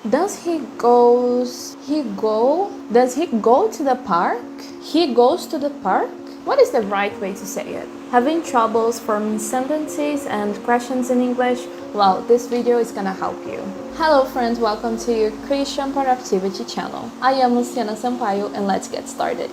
Does he go to the park? He goes to the park? What is the right way to say it? Having troubles forming sentences and questions in English? Well, this video is gonna help you. Hello friends, welcome to your Christian Productivity channel. I am Luciana Sampaio and let's get started.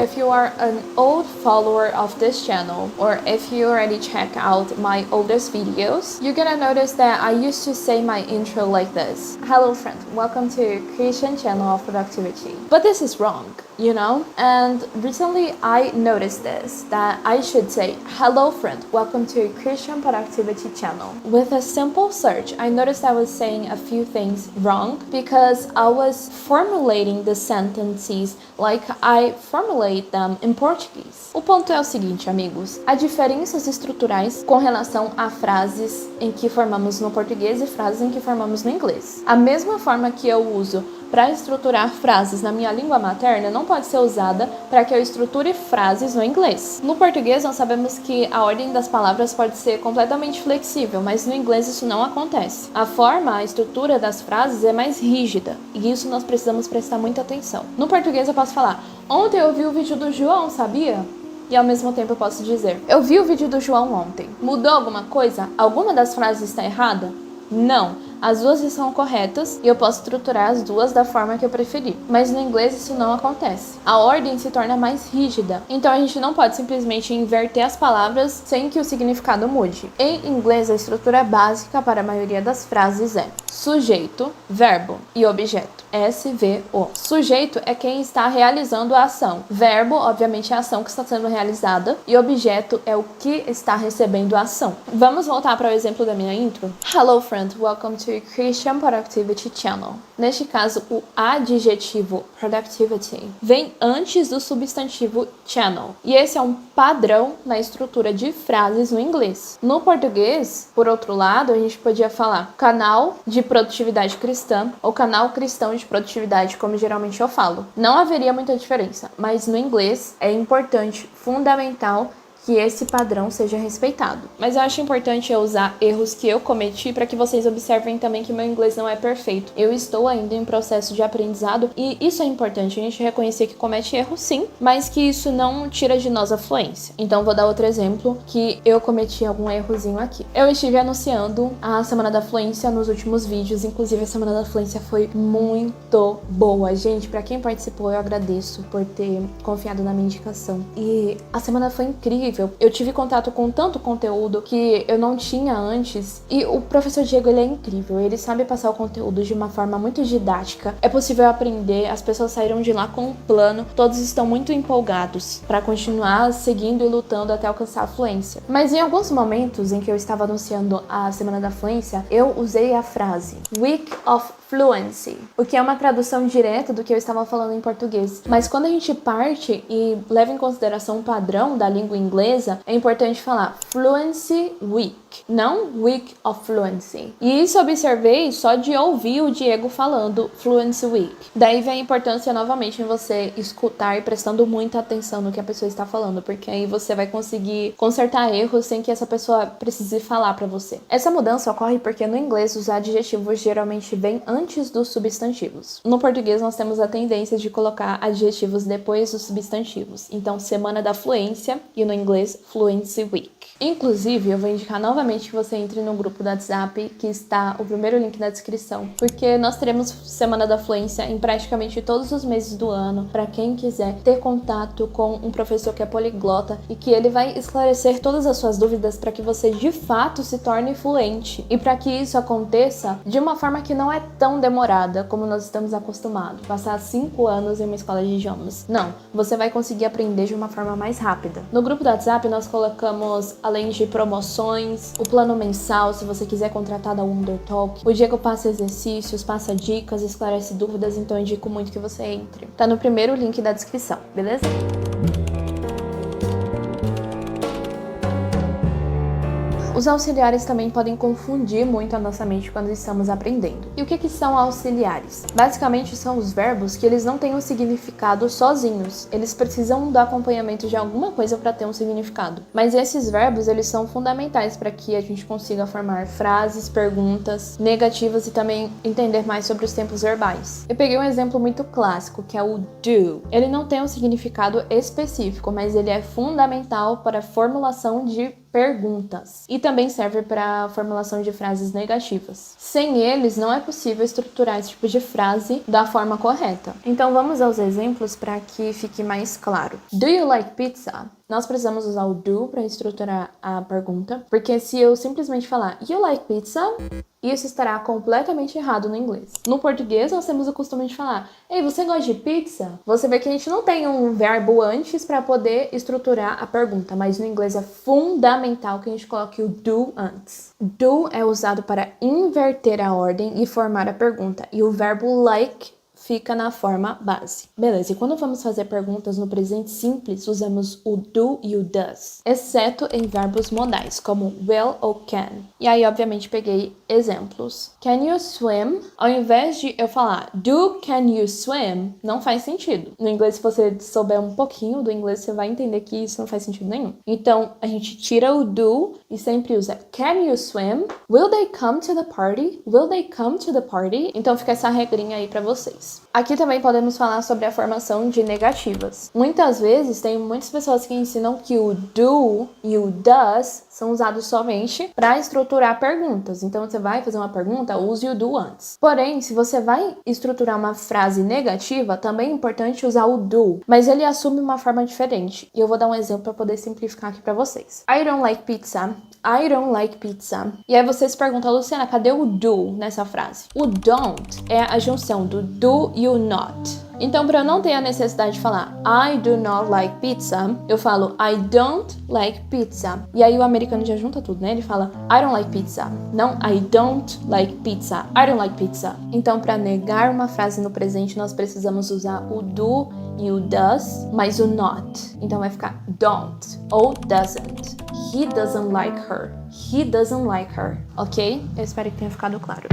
If you are an old follower of this channel, or if you already check out my oldest videos, you're gonna notice that I used to say my intro like this. Hello friends, welcome to Christian channel of productivity. But this is wrong, you know? And recently I noticed this, that I should say, hello friend, welcome to Christian Productivity channel. With a simple search, I noticed I was saying a few things wrong because I was formulating the sentences like I formulate them in Portuguese. O ponto é o seguinte, amigos, há diferenças estruturais com relação a frases em que formamos no português e frases em que formamos no inglês. A mesma forma que eu uso para estruturar frases na minha língua materna não pode ser usada para que eu estruture frases no inglês. No português, nós sabemos que a ordem das palavras pode ser completamente flexível, mas no inglês isso não acontece. A forma, a estrutura das frases é mais rígida, e isso nós precisamos prestar muita atenção. No português eu posso falar, ontem eu vi o vídeo do João, sabia? E ao mesmo tempo eu posso dizer, eu vi o vídeo do João ontem. Mudou alguma coisa? Alguma das frases está errada? Não. As duas estão corretas e eu posso estruturar as duas da forma que eu preferir. Mas no inglês isso não acontece. A ordem se torna mais rígida. Então a gente não pode simplesmente inverter as palavras sem que o significado mude. Em inglês, a estrutura básica para a maioria das frases é sujeito, verbo e objeto. SVO. Sujeito é quem está realizando a ação. Verbo, obviamente, é a ação que está sendo realizada. E objeto é o que está recebendo a ação. Vamos voltar para o exemplo da minha intro? Hello friend, welcome to Christian Productivity Channel. Neste caso, o adjetivo productivity vem antes do substantivo channel. E esse é um padrão na estrutura de frases no inglês. No português, por outro lado, a gente podia falar canal de produtividade cristã ou canal cristão de produtividade, como geralmente eu falo. Não haveria muita diferença, mas no inglês é importante, fundamental, que esse padrão seja respeitado. Mas eu acho importante eu usar erros que eu cometi para que vocês observem também que meu inglês não é perfeito. Eu estou ainda em processo de aprendizado e isso é importante, a gente reconhecer que comete erros sim, mas que isso não tira de nós a fluência. Então vou dar outro exemplo que eu cometi algum errozinho aqui. Eu estive anunciando a Semana da Fluência nos últimos vídeos, inclusive a Semana da Fluência foi muito boa. Gente, para quem participou, eu agradeço por ter confiado na minha indicação. E a semana foi incrível. Eu tive contato com tanto conteúdo que eu não tinha antes. E o professor Diego, ele é incrível. Ele sabe passar o conteúdo de uma forma muito didática. É possível aprender. As pessoas saíram de lá com um plano. Todos estão muito empolgados para continuar seguindo e lutando até alcançar a fluência. Mas em alguns momentos em que eu estava anunciando a Semana da Fluência, eu usei a frase Week of Fluency, o que é uma tradução direta do que eu estava falando em português. Mas quando a gente parte e leva em consideração o padrão da língua inglesa, é importante falar Fluency Week, não Week of Fluency. E isso eu observei só de ouvir o Diego falando Fluency Week. Daí vem a importância novamente em você escutar e prestando muita atenção no que a pessoa está falando, porque aí você vai conseguir consertar erros sem que essa pessoa precise falar para você. Essa mudança ocorre porque no inglês os adjetivos geralmente vêm antes dos substantivos. No português nós temos a tendência de colocar adjetivos depois dos substantivos. Então, Semana da Fluência e no inglês Fluency Week. Inclusive, eu vou indicar novamente que você entre no grupo do WhatsApp, que está o primeiro link na descrição, porque nós teremos Semana da Fluência em praticamente todos os meses do ano, para quem quiser ter contato com um professor que é poliglota e que ele vai esclarecer todas as suas dúvidas para que você de fato se torne fluente e para que isso aconteça de uma forma que não é tão demorada como nós estamos acostumados, passar 5 anos em uma escola de idiomas. Não, você vai conseguir aprender de uma forma mais rápida. No grupo do WhatsApp nós colocamos, além de promoções, o plano mensal, se você quiser contratar da Wondertalk. O Diego passa exercícios, passa dicas, esclarece dúvidas, então eu indico muito que você entre. Tá no primeiro link da descrição, beleza? Os auxiliares também podem confundir muito a nossa mente quando estamos aprendendo. E o que são auxiliares? Basicamente são os verbos que eles não têm um significado sozinhos. Eles precisam do acompanhamento de alguma coisa para ter um significado. Mas esses verbos, eles são fundamentais para que a gente consiga formar frases, perguntas negativas e também entender mais sobre os tempos verbais. Eu peguei um exemplo muito clássico, que é o do. Ele não tem um significado específico, mas ele é fundamental para a formulação de perguntas e também serve para a formulação de frases negativas. Sem eles, não é possível estruturar esse tipo de frase da forma correta. Então vamos aos exemplos para que fique mais claro. Do you like pizza? Nós precisamos usar o do para estruturar a pergunta, porque se eu simplesmente falar you like pizza, isso estará completamente errado no inglês. No português, nós temos o costume de falar ei, você gosta de pizza? Você vê que a gente não tem um verbo antes para poder estruturar a pergunta, mas no inglês é fundamental que a gente coloque o do antes. Do é usado para inverter a ordem e formar a pergunta, e o verbo like fica na forma base. Beleza, e quando vamos fazer perguntas no presente simples, usamos o do e o does, exceto em verbos modais, como will ou can. E aí, obviamente, peguei exemplos. Can you swim? Ao invés de eu falar do can you swim, não faz sentido. No inglês, se você souber um pouquinho do inglês, você vai entender que isso não faz sentido nenhum. Então, a gente tira o do e sempre usa can you swim? Will they come to the party? Will they come to the party? Então, fica essa regrinha aí pra vocês. Aqui também podemos falar sobre a formação de negativas. Muitas vezes tem muitas pessoas que ensinam que o do e o does são usados somente para estruturar perguntas. Então você vai fazer uma pergunta, use o do antes. Porém, se você vai estruturar uma frase negativa, também é importante usar o do, mas ele assume uma forma diferente. E eu vou dar um exemplo para poder simplificar aqui para vocês. I don't like pizza. I don't like pizza. E aí você se pergunta, Luciana, cadê o do nessa frase? O don't é a junção do do e o not. Então, para eu não ter a necessidade de falar I do not like pizza, eu falo I don't like pizza. E aí o americano já junta tudo, né? Ele fala I don't like pizza. Não, I don't like pizza. I don't like pizza. Então, para negar uma frase no presente, nós precisamos usar o do e o does, mais o not. Então vai ficar don't ou doesn't. He doesn't like her. He doesn't like her. Ok? Eu espero que tenha ficado claro.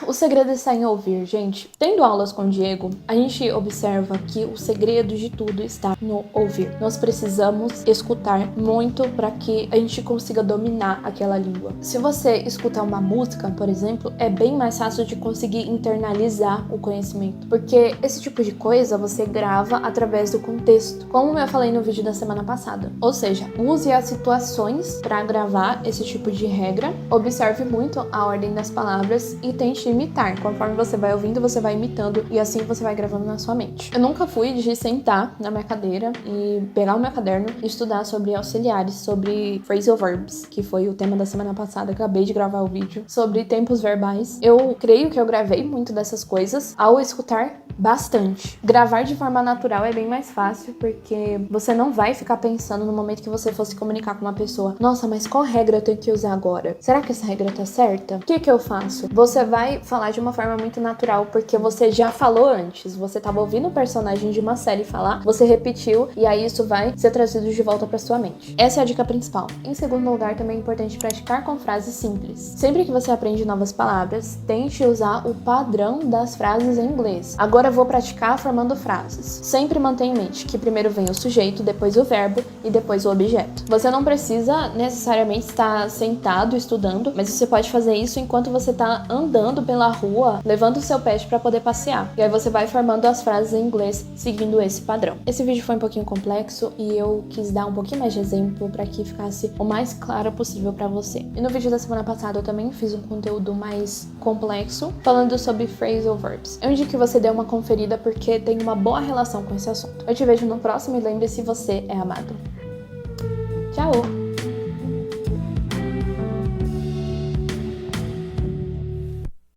O segredo está em ouvir, gente. Tendo aulas com o Diego, a gente observa que o segredo de tudo está no ouvir. Nós precisamos escutar muito para que a gente consiga dominar aquela língua. Se você escutar uma música, por exemplo, é bem mais fácil de conseguir internalizar o conhecimento, porque esse tipo de coisa você grava através do contexto, como eu falei no vídeo da semana passada. Ou seja, use as situações para gravar esse tipo de regra, observe muito a ordem das palavras e tente imitar. Conforme você vai ouvindo, você vai imitando e assim você vai gravando na sua mente. Eu nunca fui de sentar na minha cadeira e pegar o meu caderno e estudar sobre auxiliares, sobre phrasal verbs, que foi o tema da semana passada, acabei de gravar o vídeo, sobre tempos verbais. Eu creio que eu gravei muito dessas coisas ao escutar bastante. Gravar de forma natural é bem mais fácil, porque você não vai ficar pensando no momento que você for se comunicar com uma pessoa, nossa, mas qual regra eu tenho que usar agora? Será que essa regra tá certa? O que eu faço? Você vai falar de uma forma muito natural, porque você já falou antes, você tava ouvindo o personagem de uma série falar, você repetiu, e aí isso vai ser trazido de volta pra sua mente. Essa é a dica principal. Em segundo lugar, também é importante praticar com frases simples. Sempre que você aprende novas palavras, tente usar o padrão das frases em inglês. Agora eu vou praticar formando frases. Sempre mantenha em mente que primeiro vem o sujeito, depois o verbo e depois o objeto. Você não precisa necessariamente estar sentado estudando, mas você pode fazer isso enquanto você está andando pela rua, levando o seu pet para poder passear. E aí você vai formando as frases em inglês seguindo esse padrão. Esse vídeo foi um pouquinho complexo e eu quis dar um pouquinho mais de exemplo para que ficasse o mais claro possível para você. E no vídeo da semana passada eu também fiz um conteúdo mais complexo, falando sobre phrasal verbs. Eu indico que você dê uma conferida porque tem uma boa relação com esse assunto. Eu te vejo no próximo e lembre-se, você é amado. Tchau!